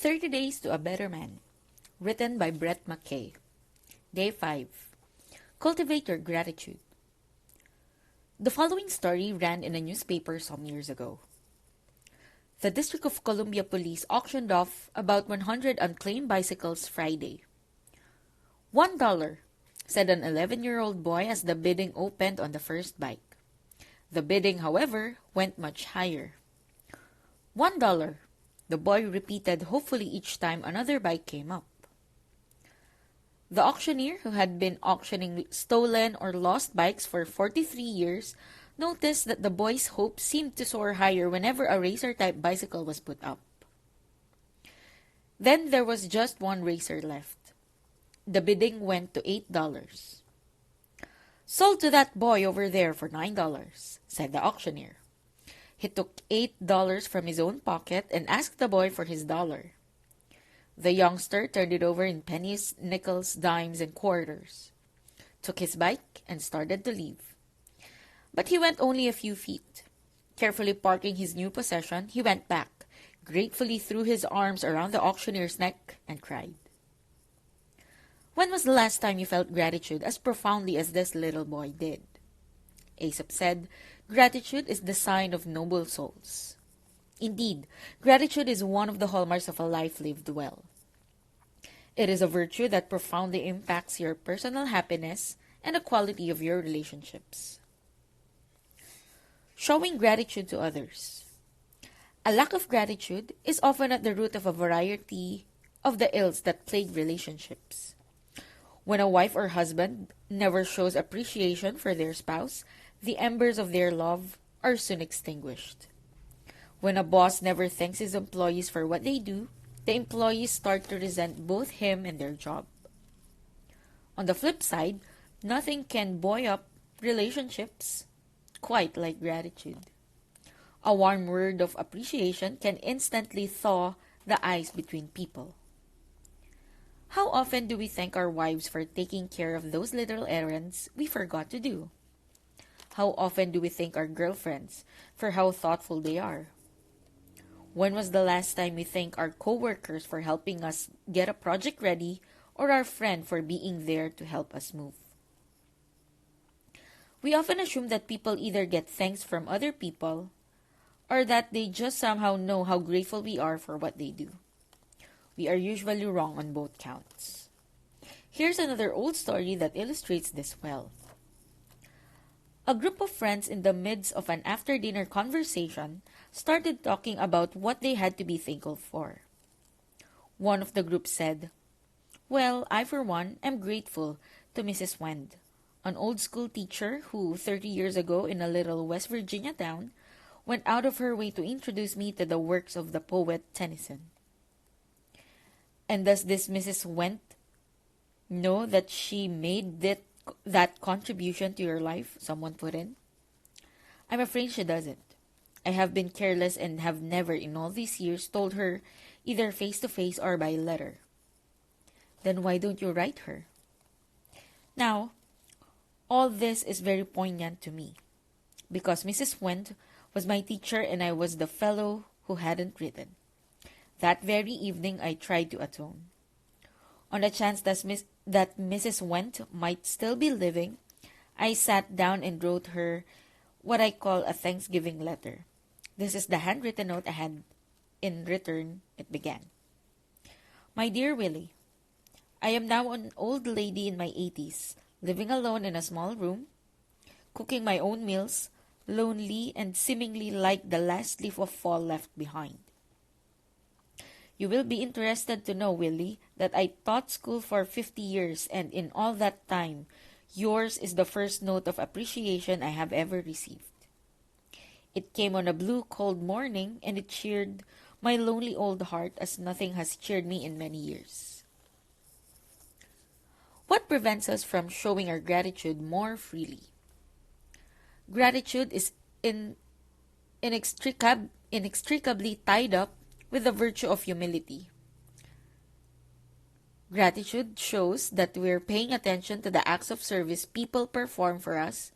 30 Days to a Better Man, written by MCKAY. Day 5. Cultivate your gratitude. The following story ran in a newspaper some years ago. The District of Columbia Police auctioned off about 100 unclaimed bicycles Friday. $1, said an 11-year-old boy as the bidding opened on the first bike. The bidding, however, went much higher. $1, the boy repeated hopefully each time another bike came up. The auctioneer, who had been auctioning stolen or lost bikes for 43 years, noticed that the boy's hopes seemed to soar higher whenever a racer-type bicycle was put up. Then there was just one racer left. The bidding went to $8. "Sold to that boy over there for $9, said the auctioneer. He took $8 from his own pocket and asked the boy for his dollar. The youngster turned it over in pennies, nickels, dimes, and quarters, took his bike, and started to leave. But he went only a few feet. Carefully parking his new possession, he went back, gratefully threw his arms around the auctioneer's neck, and cried. When was the last time you felt gratitude as profoundly as this little boy did? Aesop said, "Gratitude is the sign of noble souls." Indeed, gratitude is one of the hallmarks of a life lived well. It is a virtue that profoundly impacts your personal happiness and the quality of your relationships. Showing gratitude to others. A lack of gratitude is often at the root of a variety of the ills that plague relationships. When a wife or husband never shows appreciation for their spouse, the embers of their love are soon extinguished. When a boss never thanks his employees for what they do, the employees start to resent both him and their job. On the flip side, nothing can buoy up relationships quite like gratitude. A warm word of appreciation can instantly thaw the ice between people. How often do we thank our wives for taking care of those little errands we forgot to do? How often do we thank our girlfriends for how thoughtful they are? When was the last time we thanked our coworkers for helping us get a project ready or our friend for being there to help us move? We often assume that people either get thanks from other people or that they just somehow know how grateful we are for what they do. We are usually wrong on both counts. Here's another old story that illustrates this well. A group of friends in the midst of an after-dinner conversation started talking about what they had to be thankful for. One of the group said, "Well, I for one am grateful to Mrs. Wend, an old school teacher who 30 years ago in a little West Virginia town went out of her way to introduce me to the works of the poet Tennyson." "And does this Mrs. Went know that she made that contribution to your life?" someone put in. "I'm afraid she doesn't. I have been careless and have never in all these years told her either face-to-face or by letter." "Then why don't you write her?" Now, all this is very poignant to me, because Mrs. Went was my teacher and I was the fellow who hadn't written. That very evening I tried to atone. On the chance that Mrs. Went might still be living, I sat down and wrote her what I call a Thanksgiving letter. This is the handwritten note I had. In return, it began. "My dear Willie, I am now an old lady in my 80s, living alone in a small room, cooking my own meals, lonely and seemingly like the last leaf of fall left behind. You will be interested to know, Willie, that I taught school for 50 years, and in all that time, yours is the first note of appreciation I have ever received. It came on a blue, cold morning, and it cheered my lonely old heart as nothing has cheered me in many years." What prevents us from showing our gratitude more freely? Gratitude is inextricably tied up with the virtue of humility. Gratitude shows that we're paying attention to the acts of service people perform for us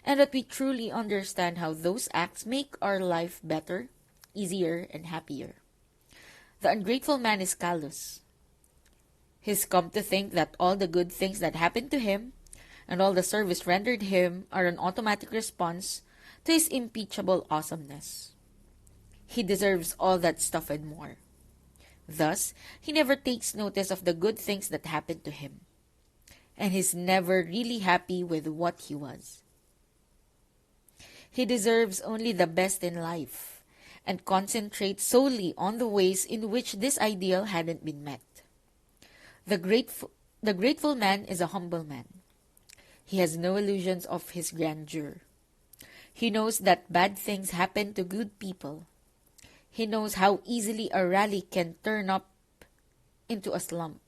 and that we truly understand how those acts make our life better, easier, and happier. The ungrateful man is callous. He's come to think that all the good things that happened to him and all the service rendered him are an automatic response to his impeachable awesomeness. He deserves all that stuff and more. Thus, he never takes notice of the good things that happened to him. And he's never really happy with what he was. He deserves only the best in life and concentrates solely on the ways in which this ideal hadn't been met. The grateful man is a humble man. He has no illusions of his grandeur. He knows that bad things happen to good people. He knows how easily a rally can turn up into a slump.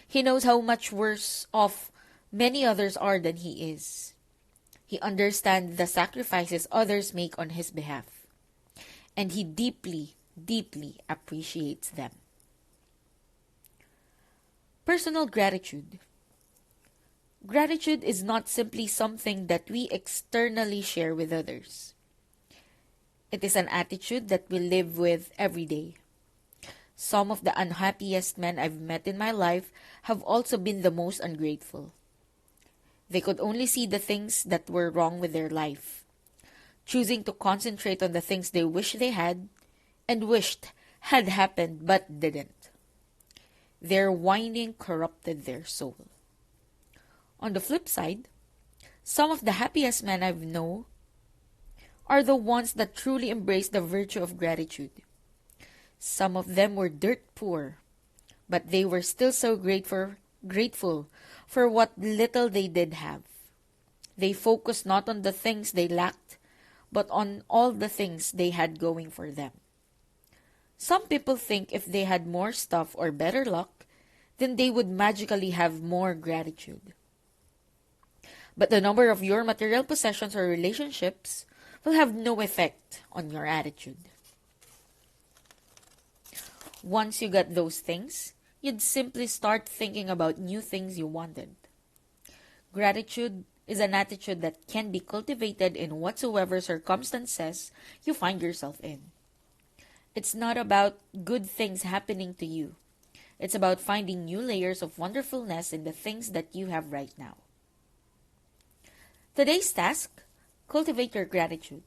He knows how much worse off many others are than he is. He understands the sacrifices others make on his behalf. And he deeply, deeply appreciates them. Personal gratitude. Gratitude is not simply something that we externally share with others. It is an attitude that we live with every day. Some of the unhappiest men I've met in my life have also been the most ungrateful. They could only see the things that were wrong with their life, choosing to concentrate on the things they wish they had and wished had happened but didn't. Their whining corrupted their soul. On the flip side, some of the happiest men I've known are the ones that truly embrace the virtue of gratitude. Some of them were dirt poor, but they were still so grateful for what little they did have. They focused not on the things they lacked, but on all the things they had going for them. Some people think if they had more stuff or better luck, then they would magically have more gratitude. But the number of your material possessions or relationships will have no effect on your attitude. Once you got those things, you'd simply start thinking about new things you wanted. Gratitude is an attitude that can be cultivated in whatsoever circumstances you find yourself in. It's not about good things happening to you. It's about finding new layers of wonderfulness in the things that you have right now. Today's task: cultivate your gratitude.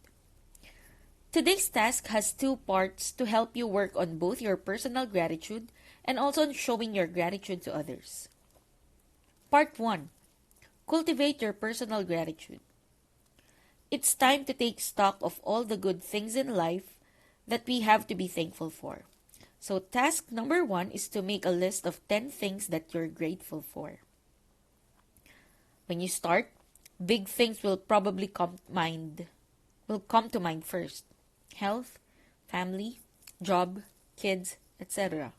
Today's task has two parts to help you work on both your personal gratitude and also on showing your gratitude to others. Part 1. Cultivate your personal gratitude. It's time to take stock of all the good things in life that we have to be thankful for. So task number 1 is to make a list of 10 things that you're grateful for. When you start, big things will probably come to mind first. Health, family, job, kids, etc.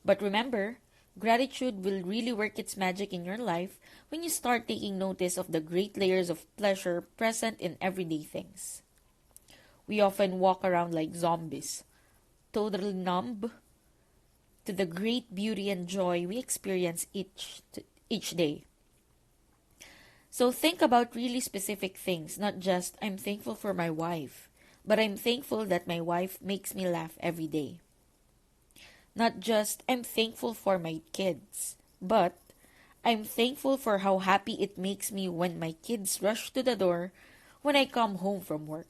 But remember, gratitude will really work its magic in your life when you start taking notice of the great layers of pleasure present in everyday things. We often walk around like zombies, totally numb to the great beauty and joy we experience each day. So think about really specific things, not just, I'm thankful for my wife, but I'm thankful that my wife makes me laugh every day. Not just, I'm thankful for my kids, but I'm thankful for how happy it makes me when my kids rush to the door when I come home from work.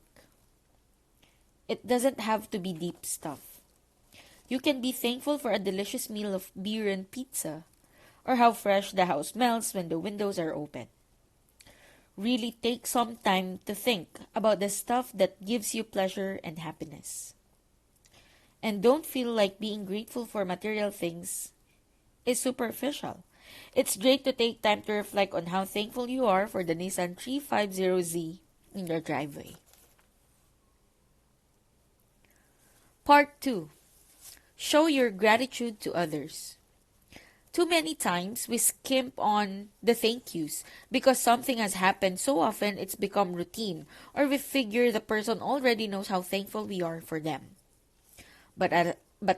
It doesn't have to be deep stuff. You can be thankful for a delicious meal of beer and pizza, or how fresh the house smells when the windows are open. Really take some time to think about the stuff that gives you pleasure and happiness. And don't feel like being grateful for material things is superficial. It's great to take time to reflect on how thankful you are for the Nissan 350Z in your driveway. Part 2. Show your gratitude to others. Too many times, we skimp on the thank yous because something has happened so often it's become routine, or we figure the person already knows how thankful we are for them. But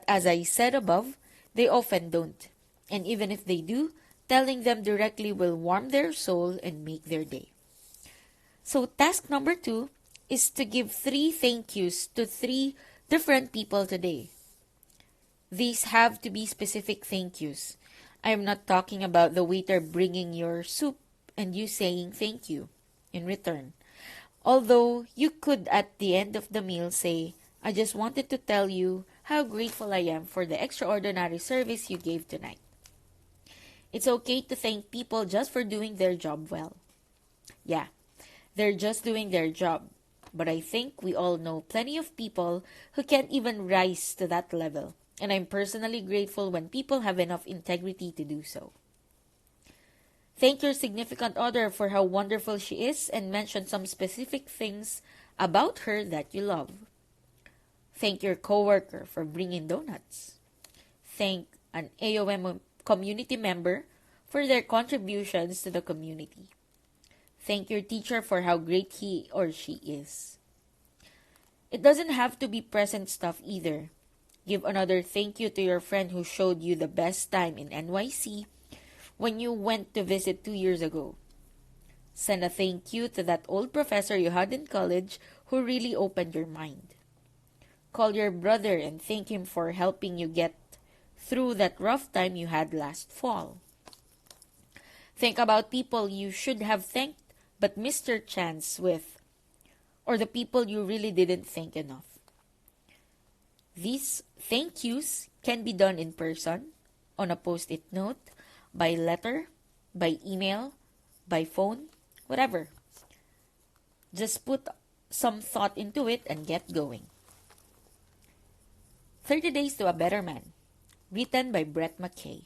as I said above, they often don't. And even if they do, telling them directly will warm their soul and make their day. So task number 2 is to give 3 thank yous to 3 different people today. These have to be specific thank yous. I am not talking about the waiter bringing your soup and you saying thank you in return. Although you could at the end of the meal say, I just wanted to tell you how grateful I am for the extraordinary service you gave tonight. It's okay to thank people just for doing their job well. Yeah, they're just doing their job. But I think we all know plenty of people who can't even rise to that level. And I'm personally grateful when people have enough integrity to do so. Thank your significant other for how wonderful she is and mention some specific things about her that you love. Thank your coworker for bringing donuts. Thank an AOM community member for their contributions to the community. Thank your teacher for how great he or she is. It doesn't have to be present stuff either. Give another thank you to your friend who showed you the best time in NYC when you went to visit 2 years ago. Send a thank you to that old professor you had in college who really opened your mind. Call your brother and thank him for helping you get through that rough time you had last fall. Think about people you should have thanked but missed your chance with, or the people you really didn't thank enough. These thank yous can be done in person, on a post-it note, by letter, by email, by phone, whatever. Just put some thought into it and get going. 30 Days to a Better Man, written by Brett McKay.